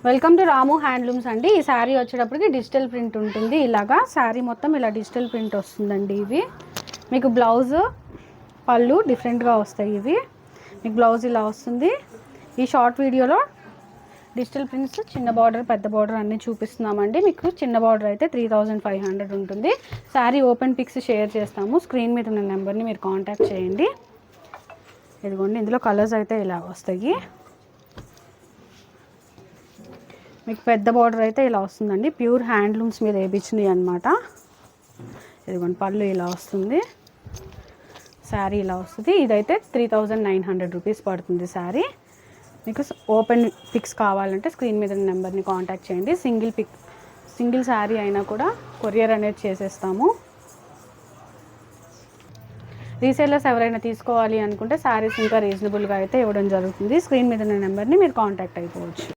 Welcome to Ramu handlooms అండి. ఈ శారీ వచ్చేటప్పటికి డిజిటల్ ప్రింట్ ఉంటుంది. ఇలాగా శారీ మొత్తం ఇలా డిజిటల్ ప్రింట్ వస్తుందండి. ఇవి మీకు బ్లౌజ్ పళ్ళు డిఫరెంట్గా వస్తాయి. ఇవి మీకు బ్లౌజ్ ఇలా వస్తుంది. ఈ షార్ట్ వీడియోలో డిజిటల్ ప్రింట్స్ చిన్న బార్డర్ పెద్ద బార్డర్ అన్నీ చూపిస్తున్నామండి. మీకు చిన్న బార్డర్ అయితే 3500 ఉంటుంది. శారీ ఓపెన్ పిక్స్ షేర్ చేస్తాము. స్క్రీన్ మీద ఉన్న నెంబర్ని మీరు కాంటాక్ట్ చేయండి. ఇదిగోండి, ఇందులో కలర్స్ అయితే ఇలా వస్తాయి. మీకు పెద్ద బార్డర్ అయితే ఇలా వస్తుందండి. ప్యూర్ హ్యాండ్లూమ్స్ మీద వేయించినాయి అనమాట. ఇదిగోండి, పళ్ళు ఇలా వస్తుంది, శారీ ఇలా వస్తుంది. ఇదైతే 3900 రూపీస్ పడుతుంది శారీ. మీకు ఓపెన్ పిక్స్ కావాలంటే స్క్రీన్ మీద నెంబర్ని కాంటాక్ట్ చేయండి. సింగిల్ శారీ అయినా కూడా కొరియర్ అనేది చేసేస్తాము. రీసేలర్స్ ఎవరైనా తీసుకోవాలి అనుకుంటే శారీస్ ఇంకా రీజనబుల్గా అయితే ఇవ్వడం జరుగుతుంది. స్క్రీన్ మీద ఉన్న నెంబర్ని మీరు కాంటాక్ట్ అయిపోవచ్చు.